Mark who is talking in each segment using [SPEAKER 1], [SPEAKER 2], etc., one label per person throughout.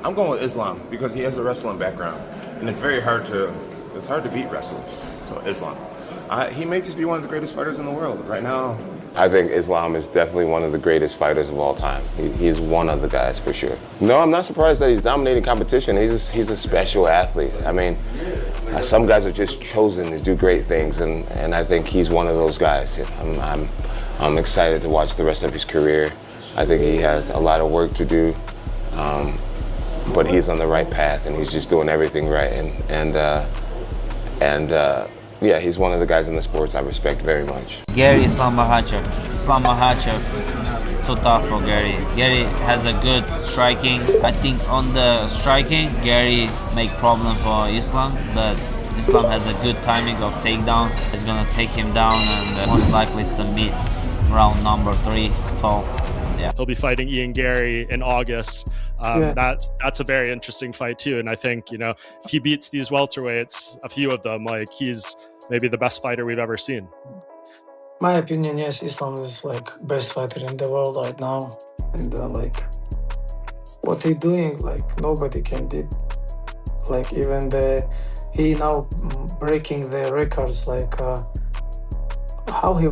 [SPEAKER 1] I'm going with Islam because he has a wrestling background, and it's hard to beat wrestlers. So Islam. He may just be one of the greatest fighters in the world right now.
[SPEAKER 2] I think Islam is definitely one of the greatest fighters of all time. He's one of the guys for sure. No, I'm not surprised that he's dominating competition. He's a special athlete. I mean, some guys are just chosen to do great things, and I think he's one of those guys. I'm excited to watch the rest of his career. I think he has a lot of work to do, but he's on the right path, and he's just doing everything right. Yeah, he's one of the guys in the sports I respect very much.
[SPEAKER 3] Gary Islam Makhachev. Islam Makhachev, too tough for Gary. Gary has a good striking. I think on the striking, Gary make problem for Islam, but Islam has a good timing of takedown. He's gonna take him down and most likely submit round number 3, 4. Yeah.
[SPEAKER 4] He'll be fighting Ian Garry in August. That's a very interesting fight too. And I think, if he beats these welterweights, a few of them, like he's maybe the best fighter we've ever seen.
[SPEAKER 5] My opinion, yes, Islam is best fighter in the world right now. And what he doing, nobody can do. Even he now breaking the records, how he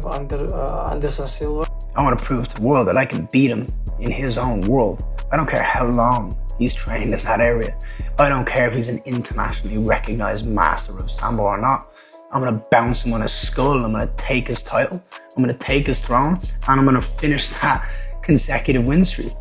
[SPEAKER 5] Anderson Silva.
[SPEAKER 6] I want to prove to the world that I can beat him in his own world. I don't care how long he's trained in that area. I don't care if he's an internationally recognized master of Sambo or not. I'm going to bounce him on his skull. I'm going to take his title. I'm going to take his throne. And I'm going to finish that consecutive win streak.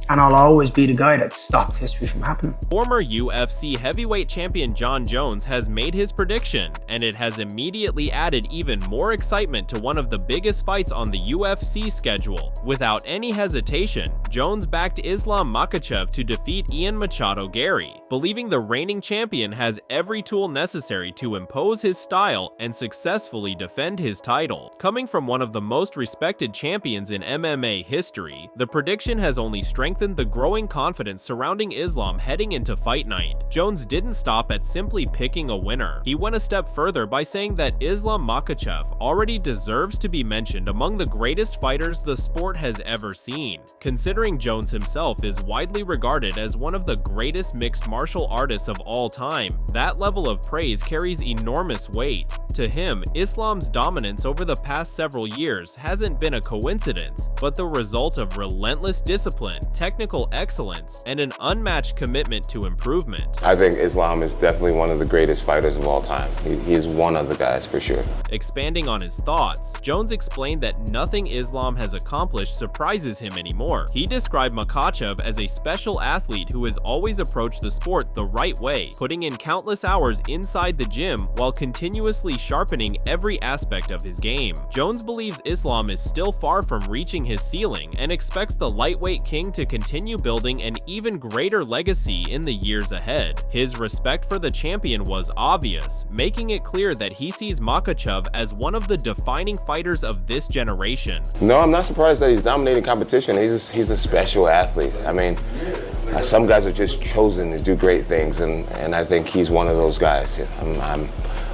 [SPEAKER 6] And I'll always be the guy that stopped history from happening.
[SPEAKER 7] Former UFC heavyweight champion Jon Jones has made his prediction, and it has immediately added even more excitement to one of the biggest fights on the UFC schedule. Without any hesitation, Jones backed Islam Makhachev to defeat Ian Machado Garry, believing the reigning champion has every tool necessary to impose his style and successfully defend his title. Coming from one of the most respected champions in MMA history, the prediction has only strengthened the growing confidence surrounding Islam heading into fight night. Jones didn't stop at simply picking a winner. He went a step further by saying that Islam Makhachev already deserves to be mentioned among the greatest fighters the sport has ever seen. Considering Jones himself is widely regarded as one of the greatest mixed martial artists of all time, that level of praise carries enormous weight. To him, Islam's dominance over the past several years hasn't been a coincidence, but the result of relentless discipline, technical excellence, and an unmatched commitment to improvement.
[SPEAKER 2] I think Islam is definitely one of the greatest fighters of all time. He's one of the guys for sure.
[SPEAKER 7] Expanding on his thoughts, Jones explained that nothing Islam has accomplished surprises him anymore. He described Makhachev as a special athlete who has always approached the sport the right way, putting in countless hours inside the gym while continuously sharpening every aspect of his game. Jones believes Islam is still far from reaching his ceiling and expects the lightweight king to continue building an even greater legacy in the years ahead. His respect for the champion was obvious, making it clear that he sees Makhachev as one of the defining fighters of this generation.
[SPEAKER 2] No, I'm not surprised that he's dominating competition. He's a special athlete. I mean, some guys are just chosen to do great things, and I think he's one of those guys.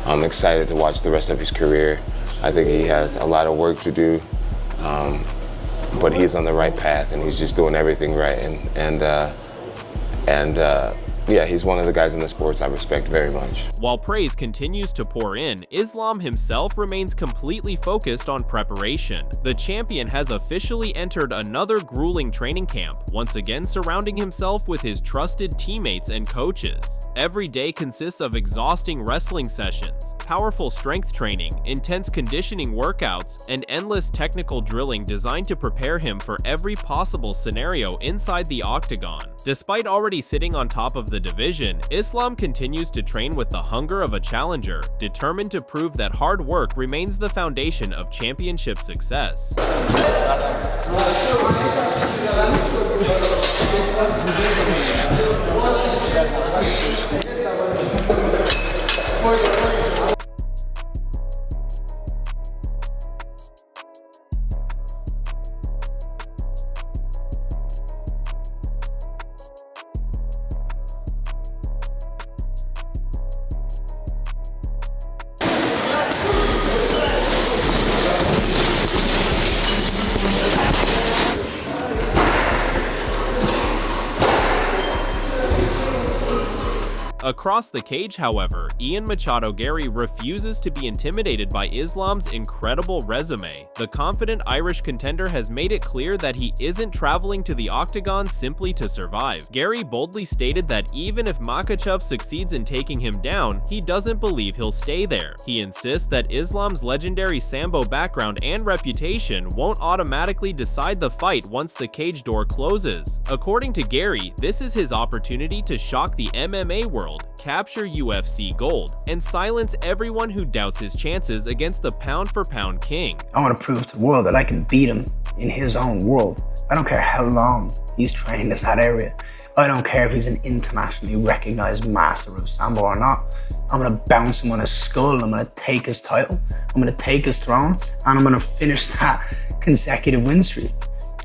[SPEAKER 2] I'm excited to watch the rest of his career. I think he has a lot of work to do, but he's on the right path, and he's just doing everything right. Yeah, he's one of the guys in the sports I respect very much.
[SPEAKER 7] While praise continues to pour in, Islam himself remains completely focused on preparation. The champion has officially entered another grueling training camp, once again surrounding himself with his trusted teammates and coaches. Every day consists of exhausting wrestling sessions, powerful strength training, intense conditioning workouts, and endless technical drilling designed to prepare him for every possible scenario inside the octagon. Despite already sitting on top of the division, Islam continues to train with the hunger of a challenger, determined to prove that hard work remains the foundation of championship success. Across the cage, however, Ian Machado Garry refuses to be intimidated by Islam's incredible resume. The confident Irish contender has made it clear that he isn't traveling to the octagon simply to survive. Garry boldly stated that even if Makhachev succeeds in taking him down, he doesn't believe he'll stay there. He insists that Islam's legendary Sambo background and reputation won't automatically decide the fight once the cage door closes. According to Garry, this is his opportunity to shock the MMA world, capture UFC gold, and silence everyone who doubts his chances against the pound-for-pound king.
[SPEAKER 6] I want to prove to the world that I can beat him in his own world. I don't care how long he's trained in that area. I don't care if he's an internationally recognized master of Sambo or not. I'm going to bounce him on his skull, I'm going to take his title, I'm going to take his throne, and I'm going to finish that consecutive win streak.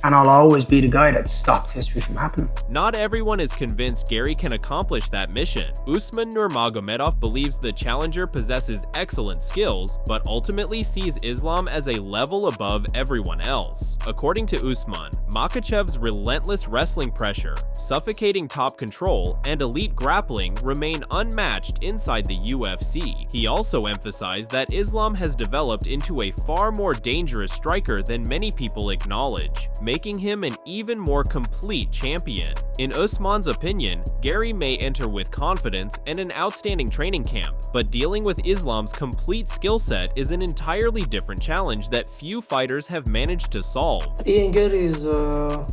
[SPEAKER 6] And I'll always be the guy that stopped history from happening.
[SPEAKER 7] Not everyone is convinced Garry can accomplish that mission. Usman Nurmagomedov believes the challenger possesses excellent skills, but ultimately sees Islam as a level above everyone else. According to Usman, Makhachev's relentless wrestling pressure, suffocating top control, and elite grappling remain unmatched inside the UFC. He also emphasized that Islam has developed into a far more dangerous striker than many people acknowledge, making him an even more complete champion. In Usman's opinion, Garry may enter with confidence and an outstanding training camp, but dealing with Islam's complete skill set is an entirely different challenge that few fighters have managed to solve.
[SPEAKER 5] Ian Garry is a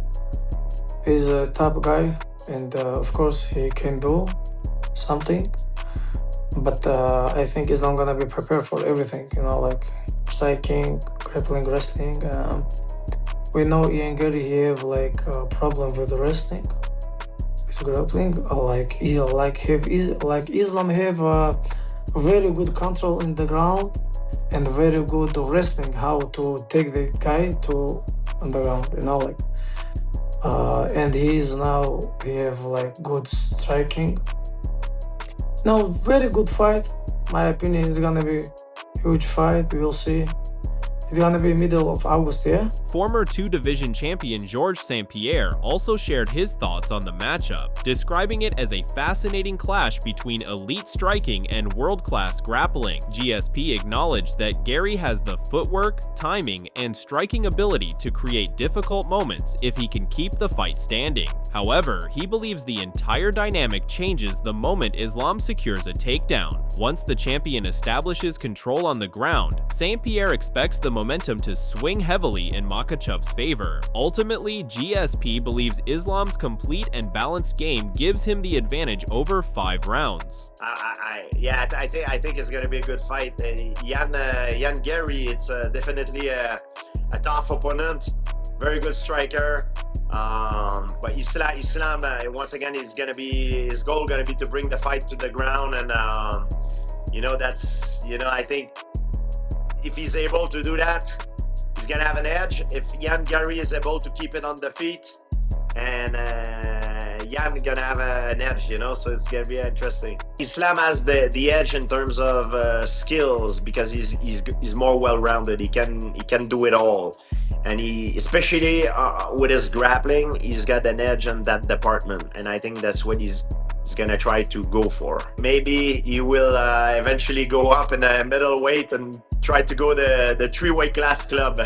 [SPEAKER 5] top guy, and of course he can do something, but I think Islam gonna be prepared for everything, like striking, grappling, wrestling. We know Ian Garry, he have a problem with wrestling, with grappling. Islam have very good control in the ground and very good wrestling, how to take the guy to on the ground, and he have good striking. Now, very good fight. My opinion is gonna be huge fight. We'll see. It's gonna be middle of August, yeah?
[SPEAKER 7] Former two-division champion Georges St-Pierre also shared his thoughts on the matchup, describing it as a fascinating clash between elite striking and world-class grappling. GSP acknowledged that Garry has the footwork, timing, and striking ability to create difficult moments if he can keep the fight standing. However, he believes the entire dynamic changes the moment Islam secures a takedown. Once the champion establishes control on the ground, St-Pierre expects the momentum to swing heavily in Makhachev's favor. Ultimately, GSP believes Islam's complete and balanced game gives him the advantage over 5 rounds.
[SPEAKER 8] I think it's gonna be a good fight. Ian Garry, it's definitely a tough opponent, very good striker. But Islam once again is gonna be, his goal gonna be to bring the fight to the ground, and I think if he's able to do that, he's gonna have an edge. If Ian Garry is able to keep it on the feet, and Ian gonna have an edge, so it's gonna be interesting. Islam has the edge in terms of skills, because he's more well-rounded. He can do it all, and he, especially with his grappling, he's got an edge in that department, and I think that's what he's gonna try to go for. Maybe he will eventually go up in the middleweight and try to go the 3-weight class club.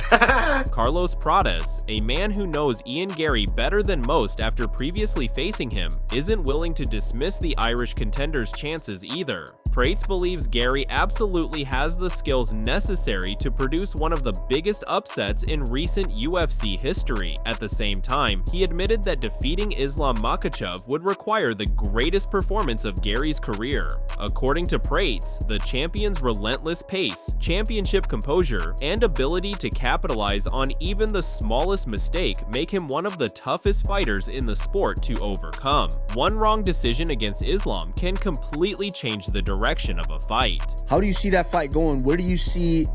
[SPEAKER 7] Carlos Pradas, a man who knows Ian Garry better than most after previously facing him, isn't willing to dismiss the Irish contender's chances either. Prates believes Garry absolutely has the skills necessary to produce one of the biggest upsets in recent UFC history. At the same time, he admitted that defeating Islam Makhachev would require the greatest performance of Garry's career. According to Prates, the champion's relentless pace, championship composure, and ability to capitalize on even the smallest mistake make him one of the toughest fighters in the sport to overcome. One wrong decision against Islam can completely change the direction of a fight.
[SPEAKER 9] How do you see that fight going? Where do you see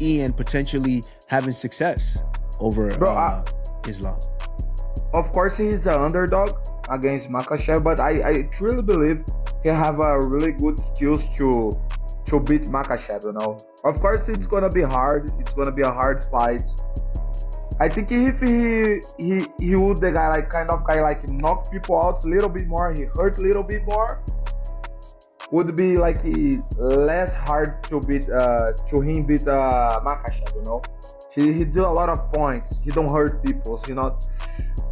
[SPEAKER 9] Ian potentially having success over Islam?
[SPEAKER 10] Of course, he's the underdog against Makhachev, but I truly believe he have a really good skills to beat Makhachev, Of course, it's gonna be hard. It's gonna be a hard fight. I think if he would the guy knock people out a little bit more, he hurt a little bit more, would be like less hard to beat Makhachev, you know. He do a lot of points. He don't hurt people, you know.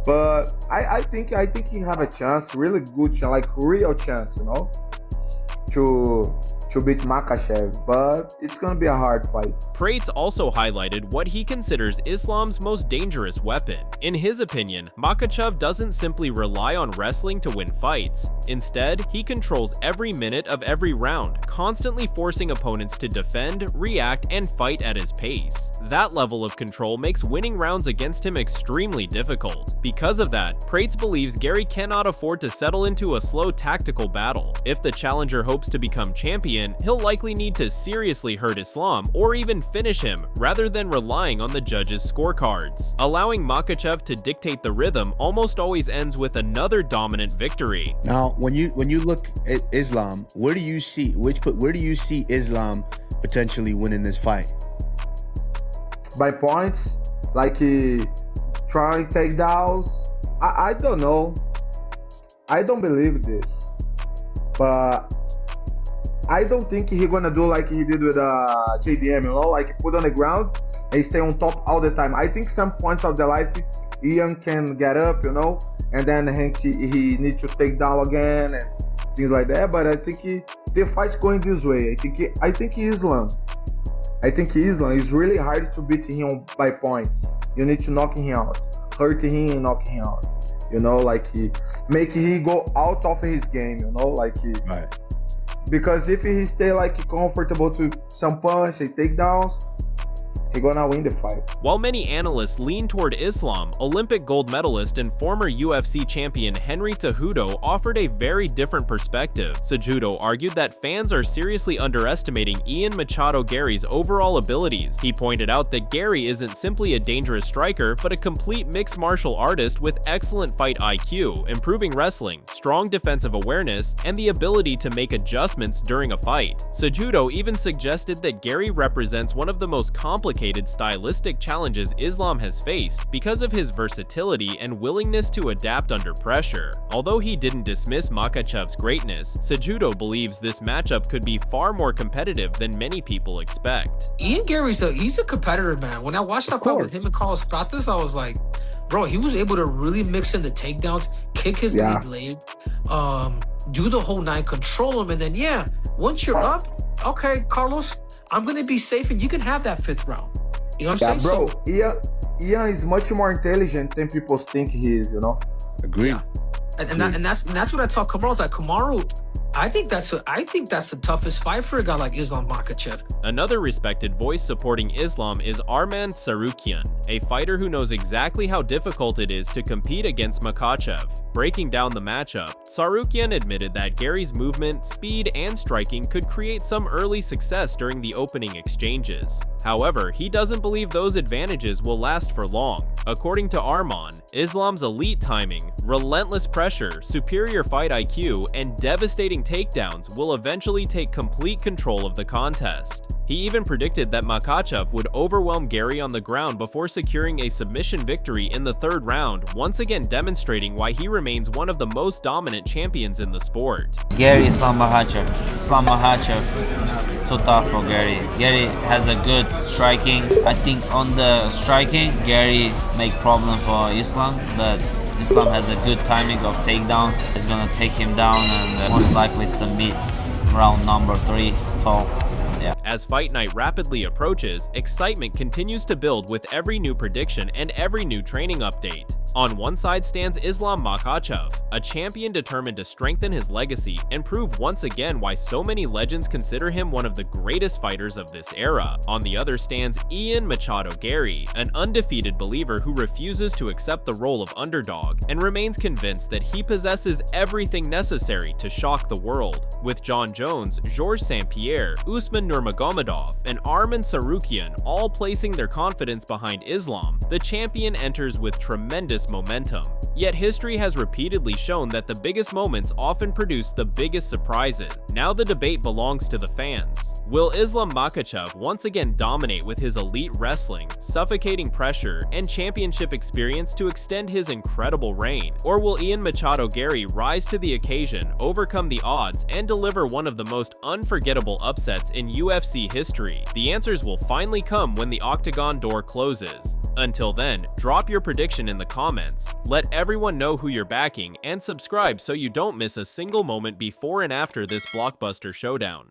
[SPEAKER 10] But I think he have a chance, really good chance, like real chance, you know, to beat Makhachev, but it's gonna be a hard fight.
[SPEAKER 7] Prates also highlighted what he considers Islam's most dangerous weapon. In his opinion, Makhachev doesn't simply rely on wrestling to win fights. Instead, he controls every minute of every round, constantly forcing opponents to defend, react, and fight at his pace. That level of control makes winning rounds against him extremely difficult. Because of that, Prates believes Garry cannot afford to settle into a slow tactical battle. If the challenger hopes to become champion, he'll likely need to seriously hurt Islam or even finish him rather than relying on the judges' scorecards. Allowing Makhachev to dictate the rhythm almost always ends with another dominant victory.
[SPEAKER 9] Now, when you look at Islam, where do you see Islam potentially winning this fight?
[SPEAKER 10] By points, like trying takedowns. I don't know. I don't believe this, but I don't think he's gonna do like he did with JDM, you know, like put on the ground and stay on top all the time. I think some points of the life, Ian can get up, you know, and then he needs to take down again and things like that. But I think the fight's going this way. I think Islam. It's really hard to beat him by points. You need to knock him out, hurt him and knock him out. You know, like make he go out of his game. You know, like
[SPEAKER 9] right.
[SPEAKER 10] Because if he stay like comfortable to some punch and takedowns, he gonna win the fight.
[SPEAKER 7] While many analysts lean toward Islam, Olympic gold medalist and former UFC champion Henry Cejudo offered a very different perspective. Cejudo argued that fans are seriously underestimating Ian Machado Garry's overall abilities. He pointed out that Garry isn't simply a dangerous striker, but a complete mixed martial artist with excellent fight IQ, improving wrestling, strong defensive awareness, and the ability to make adjustments during a fight. Cejudo even suggested that Garry represents one of the most complicated stylistic challenges Islam has faced because of his versatility and willingness to adapt under pressure. Although he didn't dismiss Makhachev's greatness, Cejudo believes this matchup could be far more competitive than many people expect.
[SPEAKER 11] Ian Garry's he's a competitor, man. When I watched that fight with him and Carlos Prates, I was like, bro, he was able to really mix in the takedowns, kick his lead leg, do the whole nine, control him, and then once you're up, okay, Carlos, I'm gonna be safe and you can have that fifth round. You know what I'm saying?
[SPEAKER 10] Bro, Ian is much more intelligent than people think he is, you know?
[SPEAKER 9] Agreed.
[SPEAKER 11] Yeah. And that's what I tell Kamaru. I was like, Kamaru, I think that's the toughest fight for a guy like Islam Makhachev.
[SPEAKER 7] Another respected voice supporting Islam is Arman Tsarukyan, a fighter who knows exactly how difficult it is to compete against Makhachev. Breaking down the matchup, Tsarukyan admitted that Garry's movement, speed, and striking could create some early success during the opening exchanges. However, he doesn't believe those advantages will last for long. According to Arman, Islam's elite timing, relentless pressure, superior fight IQ, and devastating takedowns will eventually take complete control of the contest. He even predicted that Makhachev would overwhelm Garry on the ground before securing a submission victory in the third round, once again demonstrating why he remains one of the most dominant champions in the sport.
[SPEAKER 3] Garry, Islam Makhachev, too tough for Garry. Garry has a good striking. I think on the striking, Garry make problem for Islam, but Islam has a good timing of takedown. It's gonna take him down and most likely submit round number 3, 4. Yeah.
[SPEAKER 7] As Fight Night rapidly approaches, excitement continues to build with every new prediction and every new training update. On one side stands Islam Makhachev, a champion determined to strengthen his legacy and prove once again why so many legends consider him one of the greatest fighters of this era. On the other stands Ian Machado Garry, an undefeated believer who refuses to accept the role of underdog and remains convinced that he possesses everything necessary to shock the world. With Jon Jones, St-Pierre, Usman Nurmagomedov, and Arman Tsarukyan all placing their confidence behind Islam, the champion enters with tremendous momentum. Yet history has repeatedly shown that the biggest moments often produce the biggest surprises. Now the debate belongs to the fans. Will Islam Makhachev once again dominate with his elite wrestling, suffocating pressure, and championship experience to extend his incredible reign? Or will Ian Machado Garry rise to the occasion, overcome the odds, and deliver one of the most unforgettable upsets in UFC history? The answers will finally come when the octagon door closes. Until then, drop your prediction in the comments, let everyone know who you're backing, and subscribe so you don't miss a single moment before and after this blockbuster showdown.